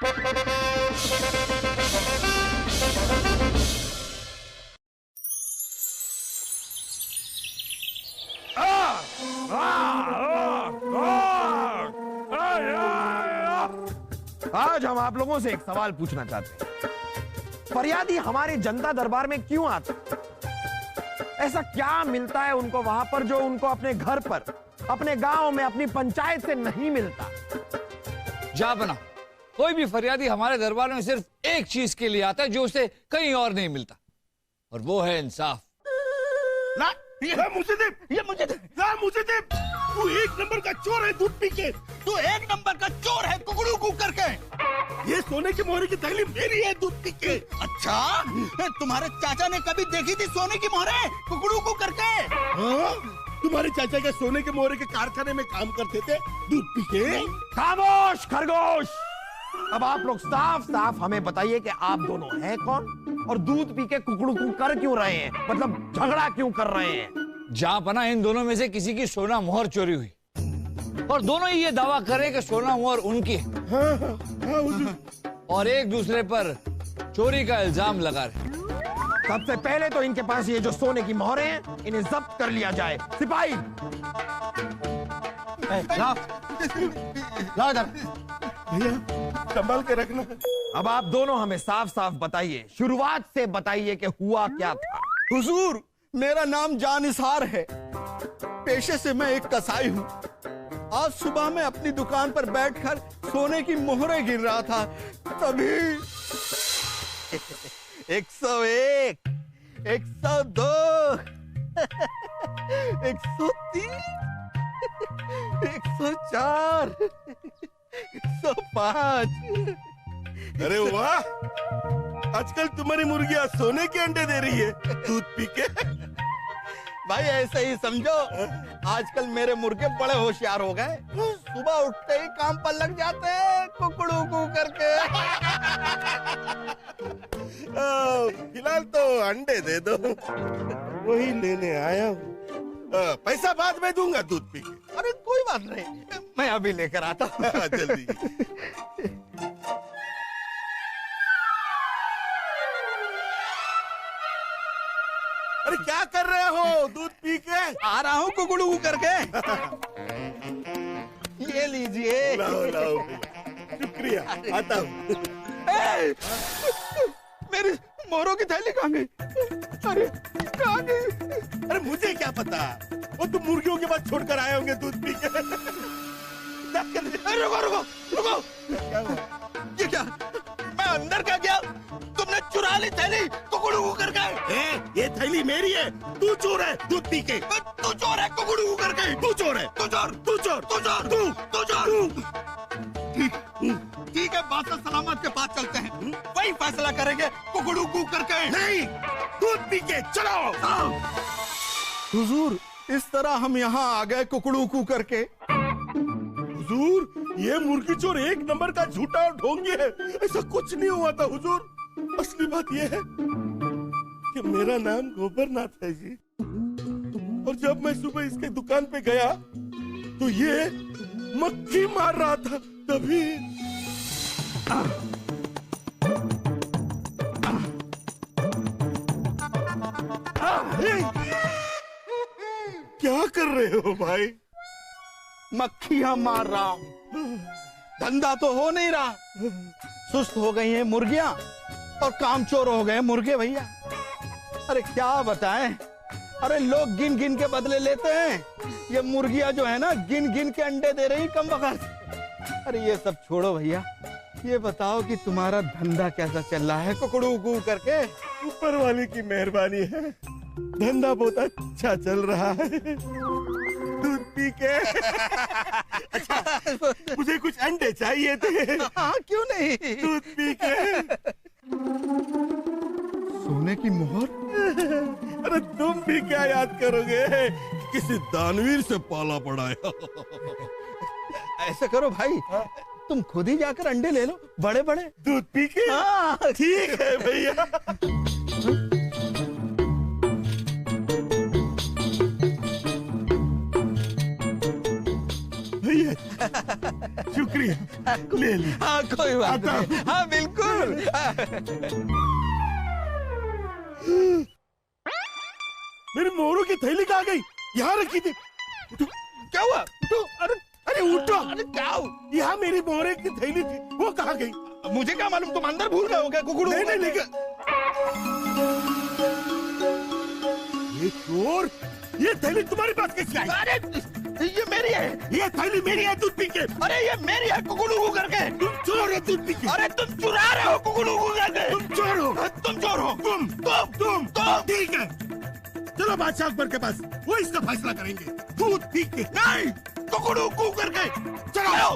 आज हम आप लोगों से एक सवाल पूछना चाहते हैं। फरियादी हमारे जनता दरबार में क्यों आते? ऐसा क्या मिलता है उनको वहां पर जो उनको अपने घर पर, अपने गांव में, अपनी पंचायत से नहीं मिलता? जापना, कोई भी फरियादी हमारे दरबार में सिर्फ एक चीज के लिए आता है जो उसे कहीं और नहीं मिलता, और वो है इंसाफ। ना, ये मुझे दे, तू एक नंबर का चोर है दूध पी के। तू एक नंबर का चोर है कुकड़ू कू करके। ये सोने की मोहरे की थैली मेरी है दूध पी के। अच्छा, तुम्हारे चाचा ने कभी देखी थी सोने की मोहरे कुकड़ू कू करके? हाँ? तुम्हारे चाचा के सोने के मोहरे के कारखाने में काम करते थे दूध पी के। खामोश खरगोश! अब आप लोग साफ साफ हमें बताइए कि आप दोनों हैं कौन और दूध पी के कुकड़ू कू कर क्यों रहे हैं, मतलब झगड़ा क्यों कर रहे हैं? जापना, इन दोनों में से किसी की सोना मोहर चोरी हुई और दोनों ही ये दावा करें कि सोना मोहर उनकी है। और एक दूसरे पर चोरी का इल्जाम लगा रहे। सबसे पहले तो इनके पास ये जो सोने की मोहरें हैं, इन्हें जब्त कर लिया जाए। सिपाही लाओ इधर। भैया संभाल के रखना। अब आप दोनों हमें साफ साफ बताइए, शुरुआत से बताइए कि हुआ क्या था। हुजूर, मेरा नाम जानिसार है। पेशे से मैं एक कसाई हूँ। आज सुबह मैं अपनी दुकान पर बैठकर सोने की मोहरें गिन रहा था, तभी 101, 102, 103, 104, 105। अरे वाह, आजकल तुम्हारी मुर्गियां सोने के अंडे दे रही है दूध पी के। भाई ऐसे ही समझो, आजकल मेरे मुर्गे बड़े होशियार हो गए। सुबह उठते ही काम पर लग जाते हैं कुकड़ू कू करके। फिलहाल तो अंडे दे दो, वही लेने आया हूँ। पैसा बाद में दूंगा दूध पी के। अरे कोई बात नहीं, मैं अभी लेकर आता हूँ। जल्दी। अरे क्या कर रहे हो दूध पी के? आ रहा हूँ कुकड़ू कू करके। ये लीजिए। लाओ लाओ, शुक्रिया, आता हूँ। मेरी मोहरों की थैली कहाँ गई? अरे कहाँ गई? अरे मुझे क्या पता, वो तुम मुर्गियों के बाद छोड़कर आए होंगे दूध पी के। रुको रुको रुको, क्या हुआ? ये क्या? मैं अंदर क्या गया? तुमने चुरा ली थैली कुकड़ू कू करके। ये थैली मेरी है, तू चोर है दूध पी के। तू चोर है कुकड़ू कू करके। तू चोर है, तू चोर, तू चोर, तू चोर, तू चोर। ठीक है, बात सलामत के पास चलते हैं, वही फैसला करेंगे कुकड़ू कू करके। नहीं, दूध पी के चलो। हुजूर, इस तरह हम यहाँ आ गए कुकड़ू कू करके। हुजूर, ये मुर्गी चोर एक नंबर का झूठा और ढोंगी है। ऐसा कुछ नहीं हुआ था हुजूर। असली बात यह है कि मेरा नाम गोबरनाथ है जी, और जब मैं सुबह इसके दुकान पे गया तो ये मक्खी मार रहा था, तभी क्या कर रहे हो भाई? मक्खियां मार रहा हूँ, धंधा तो हो नहीं रहा। सुस्त हो गई हैं मुर्गियां और कामचोर हो गए मुर्गे भैया। अरे क्या बताएं, अरे लोग गिन गिन के बदले लेते हैं, ये मुर्गियां जो है ना गिन गिन के अंडे दे रही कम वक्त। अरे ये सब छोड़ो भैया, ये बताओ कि तुम्हारा धंधा कैसा चल रहा है कुकड़ू कू करके? ऊपर वाले की मेहरबानी है, धंधा बहुत अच्छा चल रहा है दूध पी के। अच्छा, मुझे कुछ अंडे चाहिए थे। हाँ क्यों नहीं, दूध पी के। सोने की मोहर? अरे तुम भी क्या याद करोगे, किसी दानवीर से पाला पड़ा है। ऐसा करो भाई, तुम खुद ही जाकर अंडे ले लो, बड़े बड़े। दूध पी के? हाँ ठीक है भैया। भैया जी शुक्रिया, ले ली। हाँ कोई बात आता नहीं, हाँ बिल्कुल। मेरी मोरों की थैली कहाँ गई? यहाँ रखी थी। उठो, क्या हुआ? उठो, अरे अरे उठो। अरे क्या हुआ? यहाँ मेरी मोरे की थैली थी, वो कहाँ गई? मुझे क्या मालूम, तुम अंदर भूल गए हो क्या कुकड़ू? नहीं नहीं लेकिन ये चोर, ये थैली तुम्हारे पास कैसे आई? अरे ये मेरी है। ये थैली मेरी है दूध पी के। अरे ये मेरी है कुकड़ू करके। तुम चोर हो दूध पी के। अरे तुम चुरा रहे हो कुकड़ू करके। तुम चोर हो। तुम चोर हो। तुम ठीक है, चलो बादशाह अकबर के पास, वो इसका फैसला करेंगे। दूध पी के नहीं, कुकड़ू करके चलो।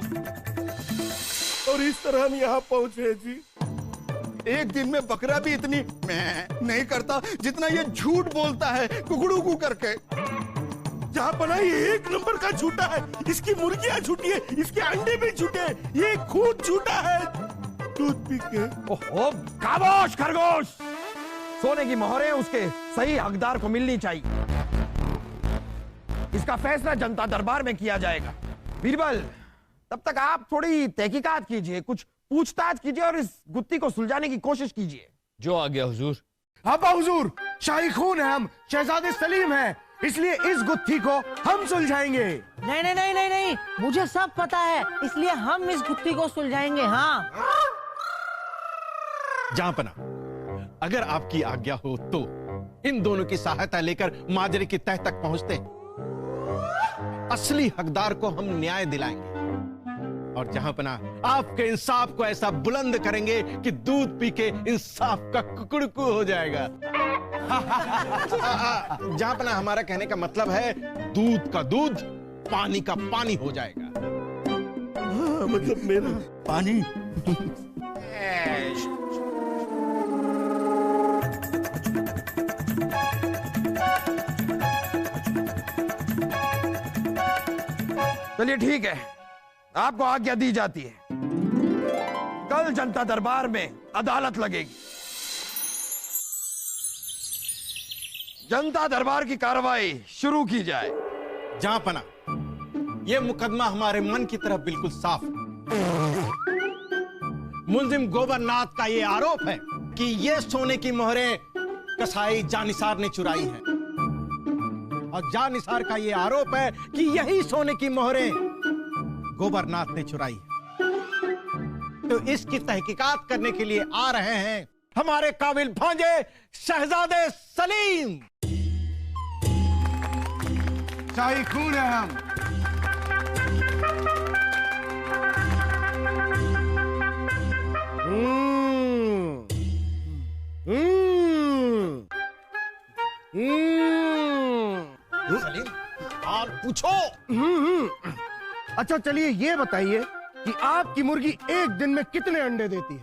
और इस तरह हम यहाँ पहुँचे जी। एक दिन में बकरा भी इतनी मैं नहीं करता जितना ये झूठ बोलता है कुकड़ू करके। जहाँ पना ये एक नंबर का झूठा है। इसकी मुर्गियाँ झूठी है, इसके अंडे भी झूठे हैं, ये खुद झूठा है दूध पी के। ओहो, खामोश खरगोश। सोने की मोहरें उसके सही हकदार को मिलनी चाहिए। इसका फैसला जनता दरबार में किया जाएगा। बीरबल, तब तक आप थोड़ी तहकीकात कीजिए, कुछ पूछताछ कीजिए और इस गुत्थी को सुलझाने की कोशिश कीजिए। जो आ गया हुजूर। अब्बा हुजूर, शाही खून है हम, शहजादे सलीम हैं, इसलिए इस गुत्थी को हम सुलझाएंगे। नहीं नहीं नहीं नहीं नहीं, मुझे सब पता है, इसलिए हम इस गुत्थी को सुलझाएंगे। हाँ जहांपना, अगर आपकी आज्ञा हो तो इन दोनों की सहायता लेकर माजरे की तह तक पहुंचते हैं। असली हकदार को हम न्याय दिलाएंगे और जहांपना आपके इंसाफ को ऐसा बुलंद करेंगे कि दूध पी के इंसाफ का कुकड़कू हो जाएगा। जहांपना, हमारा कहने का मतलब है दूध का दूध, पानी का पानी हो जाएगा। हाँ, मतलब मेरा पानी। चलिए ठीक है, आपको आज्ञा दी जाती है। कल जनता दरबार में अदालत लगेगी। जनता दरबार की कार्रवाई शुरू की जाए। जहांपना, यह मुकदमा हमारे मन की तरफ बिल्कुल साफ है। मुलजिम गोबरनाथ का यह आरोप है कि यह सोने की मोहरें कसाई जानिसार ने चुराई हैं और जानिसार का यह आरोप है कि यही सोने की मोहरें गोबरनाथ ने चुराई है। तो इसकी तहकीकात करने के लिए आ रहे हैं हमारे काबिल भांजे शहजादे सलीम। शाही खून है हम। सलीम, और पूछो। अच्छा चलिए ये बताइए कि आपकी मुर्गी एक दिन में कितने अंडे देती है?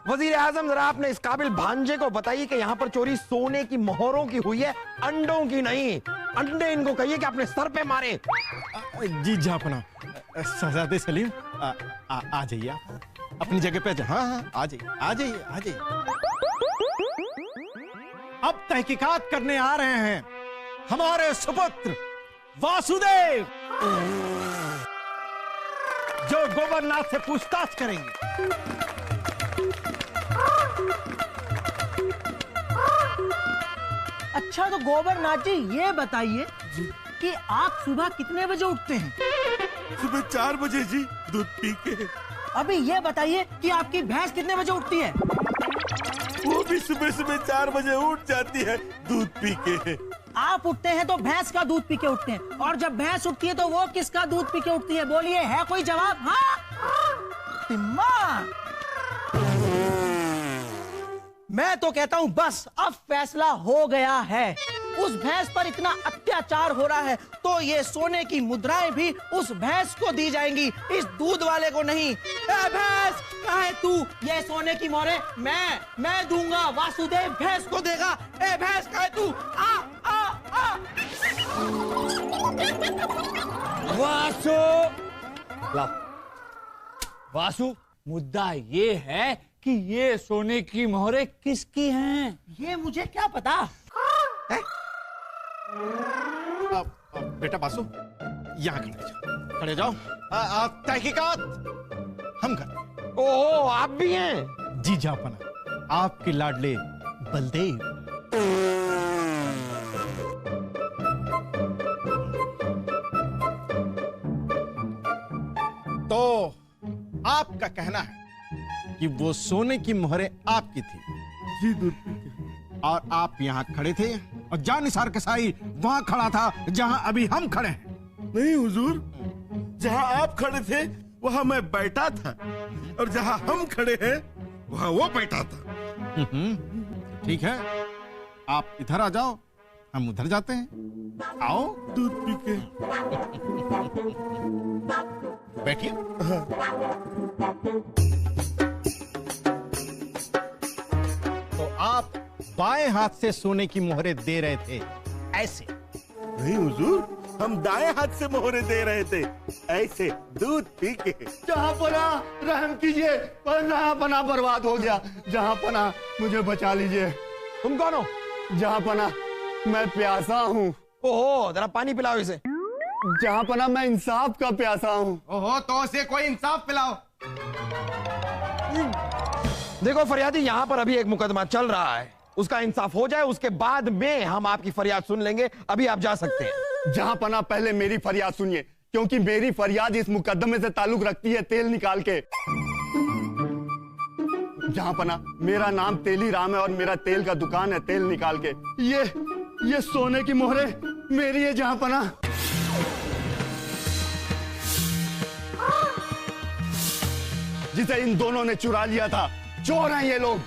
वजीर आजम, जरा आपने इस काबिल भांजे को बताइए कि यहाँ पर चोरी सोने की मोहरों की हुई है, अंडों की नहीं। अंडे इनको कहिए कि अपने सर पे मारे। जी जहांपना, शहजादे सलीम, आ जाइए आप अपनी जगह पे। हाँ हाँ, आ जाइए आ जाइए आ जाइए। अब तहकीकात करने आ रहे हैं हमारे सुपुत्र वासुदेव, जो गोबरनाथ से पूछताछ करेंगे। अच्छा, तो गोबरनाथ जी ये बताइए कि आप सुबह कितने बजे उठते हैं? सुबह 4 बजे जी, दूध पी के। अभी ये बताइए कि आपकी भैंस कितने बजे उठती है? वो भी सुबह सुबह 4 बजे उठ जाती है दूध पी के। आप उठते हैं तो भैंस का दूध पी के उठते हैं, और जब भैंस उठती है तो वो किसका दूध पी के उठती है? बोलिए, है कोई जवाब? हाँ दिमाग। मैं तो कहता हूं बस अब फैसला हो गया है। उस भैंस पर इतना अत्याचार हो रहा है तो ये सोने की मुद्राएं भी उस भैंस को दी जाएंगी, इस दूध वाले को नहीं। ए भैंस, कहाँ है तू? ये सोने की मोहरें मैं दूंगा, वासुदेव भैंस को देगा। ए भैंस, कहाँ है तू? आ आ आ। वासु, लाओ। वासु, मुद्दा ये है कि ये सोने की मोहरें किसकी हैं? ये मुझे क्या पता? बेटा बासु, यहाँ खड़े जाओ। तहकीकात हम कर। ओह, आप भी हैं? जी जापना, आपके लाडले बलदेव। तो आपका कहना है कि वो सोने की मोहरें आपकी थी? जी दूध पी के। और आप यहाँ खड़े थे और जानिसार कसाई वहां खड़ा था जहां अभी हम खड़े हैं? नहीं हुजूर, जहां आप खड़े थे वहां मैं बैठा था, और जहां हम खड़े हैं वहां वो बैठा था। ठीक है, आप इधर आ जाओ, हम उधर जाते हैं। आओ, दूध पी के। बैठिए। तो आप बाएं हाथ से सोने की मोहरें दे रहे थे ऐसे? नहीं हुजूर, हम दाएं हाथ से मोहरे दे रहे थे ऐसे, दूध पी के। जहाँ पना रहम कीजिए, पर जहाँ पना बर्बाद हो गया। जहाँ पना मुझे बचा लीजिए। तुम कौन हो? जहाँ पना मैं प्यासा हूँ। ओहो, जरा पानी पिलाओ इसे। जहाँ पना मैं इंसाफ का प्यासा हूँ। ओहो, तो उसे कोई इंसाफ पिलाओ। देखो फरियादी, यहाँ पर अभी एक मुकदमा चल रहा है, उसका इंसाफ हो जाए उसके बाद में हम आपकी फरियाद सुन लेंगे। अभी आप जा सकते हैं। जहाँ पना पहले मेरी फरियाद सुनिए, क्योंकि मेरी फरियाद इस मुकदमे से ताल्लुक रखती है तेल निकाल के। जहाँ पना मेरा नाम तेली राम है और मेरा तेल का दुकान है तेल निकाल के। ये सोने की मोहरे मेरी है जहाँ पना। जिसे इन दोनों ने चुरा लिया था। चोर हैं ये लोग।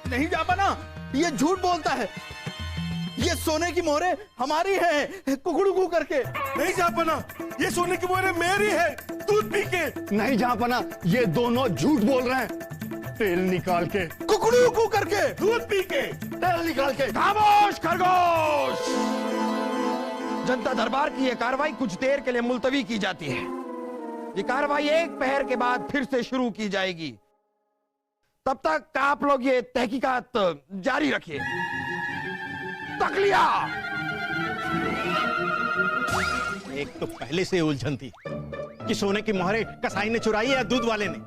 नहीं जापना, ये झूठ बोलता है। ये सोने की मोहरें हमारी हैं, कुकड़ू करके। नहीं जापना, ये सोने की मोहरें मेरी है, दूध पी के। नहीं जहाँ पना, ये दोनों झूठ बोल रहे हैं। तेल निकाल के, कुकड़ू करके, दूध पी के। तेल निकाल के। खामोश खरगोश! जनता दरबार की यह कार्रवाई कुछ देर के लिए मुलतवी की जाती है। ये कार्रवाई एक पहर के बाद फिर से शुरू की जाएगी। तब तक आप लोग ये तहकीकात जारी रखिए। तकलिया! एक तो पहले से उलझन थी कि सोने की मोहरें कसाई ने चुराई है या दूध वाले ने।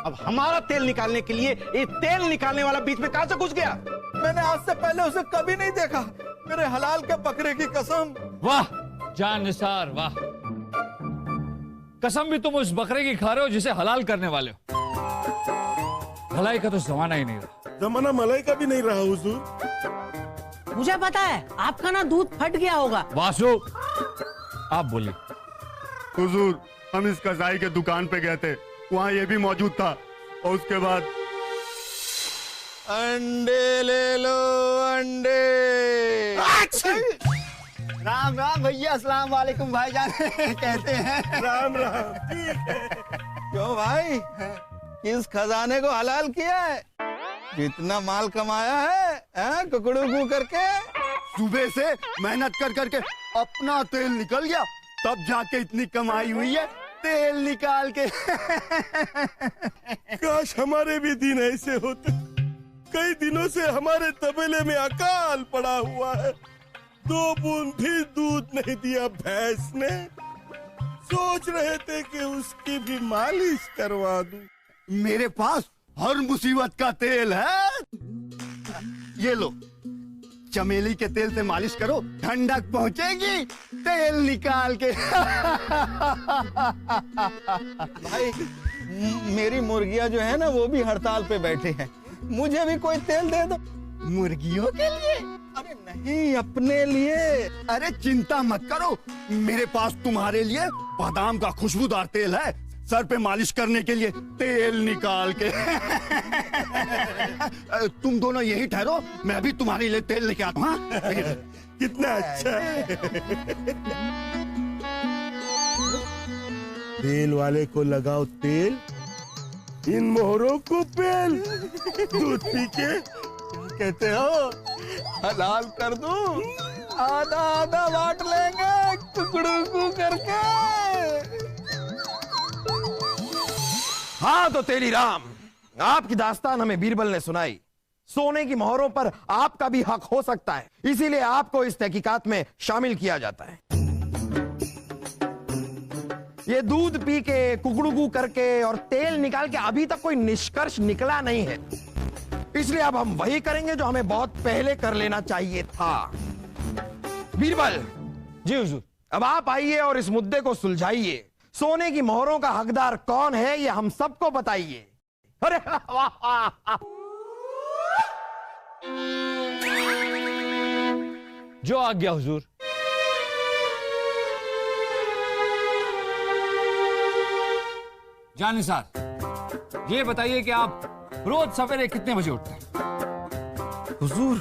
अब हमारा तेल निकालने के लिए ये तेल निकालने वाला बीच में कहां से घुस गया? मैंने आज से पहले उसे कभी नहीं देखा, मेरे हलाल के बकरे की कसम। वाह जान निसार, वाह! कसम भी तुम उस बकरे की खा रहे हो जिसे हलाल करने वाले हो। भलाई का तो जमाना ही नहीं रहा। जमाना मलाई का भी नहीं रहा हुजूर। मुझे पता है आपका ना दूध फट गया होगा। वासु, आप बोलिए। हुजूर, हम इस कसाई के दुकान पे गए थे, वहाँ ये भी मौजूद था। और उसके बाद अंडे ले लो, अंडे। राम राम भैया, अस्सलाम वालेकुम भाईजान कहते हैं। राम राम। ठीक है। क्यों भाई, किस खजाने को हलाल किया है? कितना माल कमाया है कुकड़ू करके? सुबह से मेहनत कर करके अपना तेल निकल गया, तब जाके इतनी कमाई हुई है तेल निकाल के। काश हमारे भी दिन ऐसे होते। कई दिनों से हमारे तबेले में अकाल पड़ा हुआ है, 2 बूंद भी दूध नहीं दिया भैंस ने। सोच रहे थे कि उसकी भी मालिश करवा दूं। मेरे पास हर मुसीबत का तेल है। ये लो, चमेली के तेल से मालिश करो, ठंडक पहुंचेगी तेल निकाल के। भाई मेरी मुर्गियां जो है ना वो भी हड़ताल पे बैठे हैं, मुझे भी कोई तेल दे दो। मुर्गियों के लिए? अरे नहीं, अपने लिए। अरे चिंता मत करो, मेरे पास तुम्हारे लिए बादाम का खुशबूदार तेल है, सर पे मालिश करने के लिए तेल निकाल के। तुम दोनों यही ठहरो, मैं भी तुम्हारे लिए तेल लेके आता हूँ। कितना अच्छा है। तेल वाले को लगाओ तेल, इन मोहरों को पेल, दूध पी के। कहते हो हलाल कर दूं, आधा आधा बांट लेंगे कुकड़ू करके। हाँ तो तेली राम, आपकी दास्तान हमें बीरबल ने सुनाई। सोने की मोहरों पर आपका भी हक हो सकता है, इसीलिए आपको इस तहकीकात में शामिल किया जाता है। ये दूध पी के, कुकड़ू करके और तेल निकाल के अभी तक कोई निष्कर्ष निकला नहीं है, इसलिए अब हम वही करेंगे जो हमें बहुत पहले कर लेना चाहिए था। बीरबल जी हुजूर। अब आप आइए और इस मुद्दे को सुलझाइए। सोने की मोहरों का हकदार कौन है, ये हम सबको बताइए। अरे वाह! जो आज्ञा हुजूर। जानिसार, ये बताइए कि आप रोज सवेरे कितने बजे उठते हैं? हुजूर,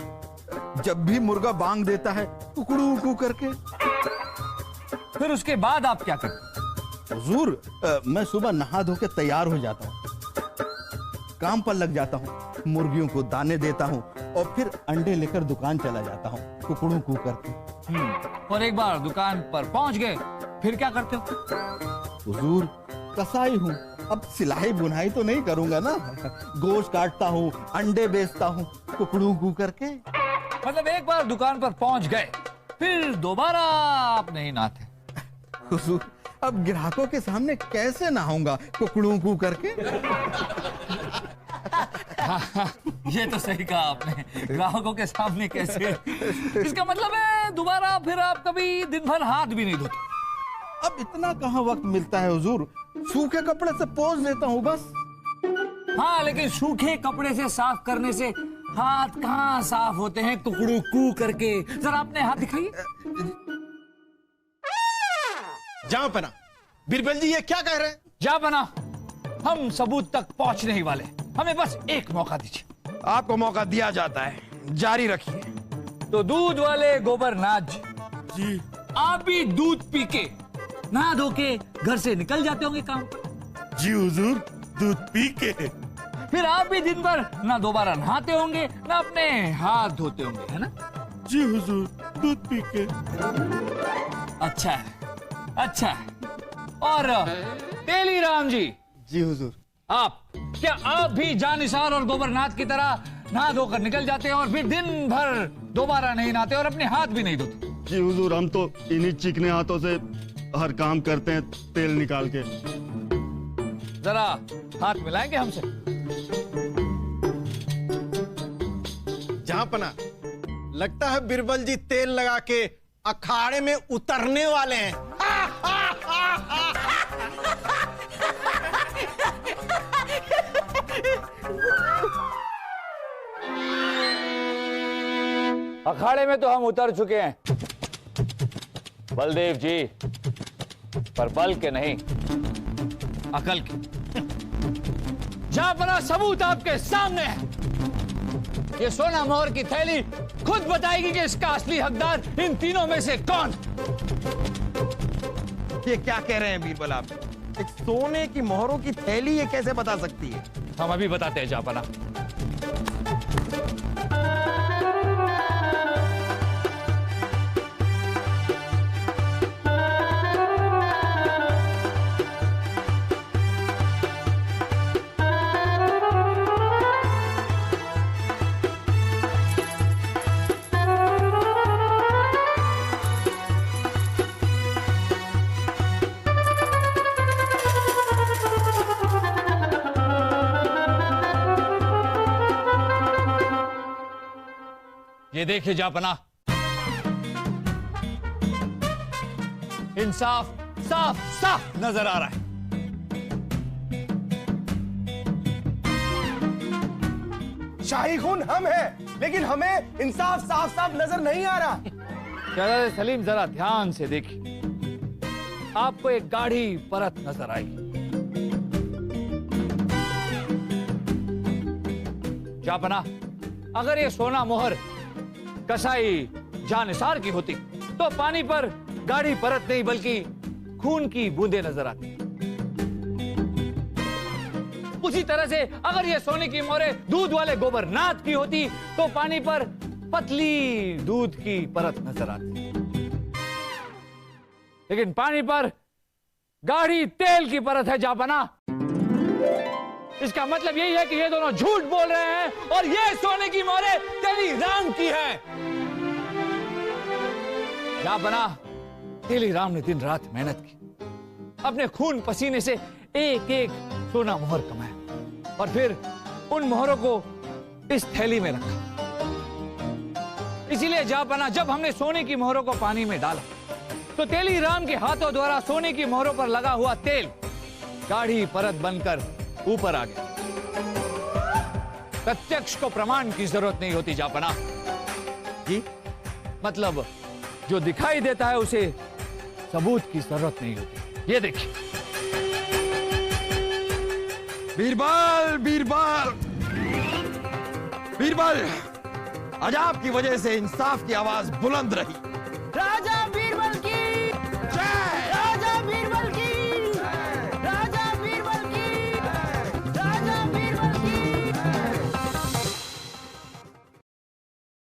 जब भी मुर्गा बांग देता है कुकड़ू करके। फिर उसके बाद आप क्या करते हैं? हुजूर, मैं सुबह नहा धो के तैयार हो जाता हूँ, काम पर लग जाता हूँ, मुर्गियों को दाने देता हूँ और फिर अंडे लेकर दुकान चला जाता हूँ कुकड़ू करके। और एक बार दुकान पर पहुंच गए, फिर क्या करते हो? हुजूर, कसाई हूँ, अब सिलाई बुनाई तो नहीं करूंगा ना। गोश्त काटता हूँ, अंडे बेचता हूँ कुकड़ू करके। मतलब एक बार दुकान पर पहुंच गए, फिर दोबारा आप नहीं नहाते? हुजूर, अब ग्राहकों के सामने कैसे नहाऊंगा कुकड़ू करके? ये तो सही कहा आपने, ग्राहकों के सामने कैसे? इसका मतलब है दोबारा फिर आप कभी दिन भर हाथ भी नहीं धोते? अब इतना कहाँ वक्त मिलता है हुजूर, सूखे कपड़े से पोंछ देता हूँ बस। हाँ, लेकिन सूखे कपड़े से साफ करने से हाथ कहाँ साफ होते हैं कुकड़ू करके? जरा अपने हाथ दिखाइए। जहां पना, बीरबल जी ये क्या कह रहे हैं? जा बना, हम सबूत तक पहुंचने ही वाले, हमें बस एक मौका दीजिए। आपको मौका दिया जाता है, जारी रखिए। तो दूध वाले गोबरनाथ जी आप भी दूध पी के, नहा धो के घर से निकल जाते होंगे काम पर? जी हुजूर, दूध पी के। फिर आप भी दिन भर ना दोबारा नहाते होंगे ना अपने हाथ धोते होंगे, है ना? जी हुजूर, दूध पी के। अच्छा है, अच्छा है। और तेलीराम जी जी हुजूर। क्या आप भी जानिसार और गोबरनाथ की तरह नहा धोकर निकल जाते हैं और फिर दिन भर दोबारा नहीं नहाते और अपने हाथ भी नहीं धोते? जी हुजूर, हम तो इन्हीं चिकने हाथों से हर काम करते हैं, तेल निकाल के। जरा हाथ मिलाएंगे हमसे? जहां पना, लगता है बीरबल जी तेल लगा के अखाड़े में उतरने वाले हैं। अखाड़े में तो हम उतर चुके हैं बलदेव जी, पर बल के नहीं, अकल के। जहां बड़ा सबूत आपके सामने है, ये सोना मोहर की थैली खुद बताएगी कि इसका असली हकदार इन तीनों में से कौन? ये क्या कह रहे हैं बीरबल आप? एक सोने की मोहरों की थैली ये कैसे बता सकती है? हम अभी बताते हैं जापना। ये देखिए जापना, इंसाफ साफ साफ नजर आ रहा है। शाही खून हम हैं, लेकिन हमें इंसाफ साफ साफ नजर नहीं आ रहा। शहजादे सलीम, जरा ध्यान से देखिए, आपको एक गाढ़ी परत नजर आएगी। जापना, अगर ये सोना मोहर कसाई जानिसार की होती तो पानी पर गाढ़ी परत नहीं बल्कि खून की बूंदें नजर आती। उसी तरह से अगर ये सोने की मोहरें दूध वाले गोबरनाथ की होती तो पानी पर पतली दूध की परत नजर आती, लेकिन पानी पर गाढ़ी तेल की परत है जापना। इसका मतलब यही है कि ये दोनों झूठ बोल रहे हैं और ये सोने की मोहरें तेलीराम की है। क्या बना, तेलीराम ने दिन रात मेहनत की, अपने खून पसीने से एक एक सोना मोहर कमाया और फिर उन मोहरों को इस थैली में रखा। इसीलिए जापाना, जब हमने सोने की मोहरों को पानी में डाला तो तेलीराम के हाथों द्वारा सोने की मोहरों पर लगा हुआ तेल गाढ़ी परत बनकर ऊपर आ गया। प्रत्यक्ष को प्रमाण की जरूरत नहीं होती जापाना जी, मतलब जो दिखाई देता है उसे सबूत की जरूरत नहीं होती। ये देखिए। बीरबल, बीरबल, बीरबल, आज आपकी वजह से इंसाफ की आवाज बुलंद रही। राजा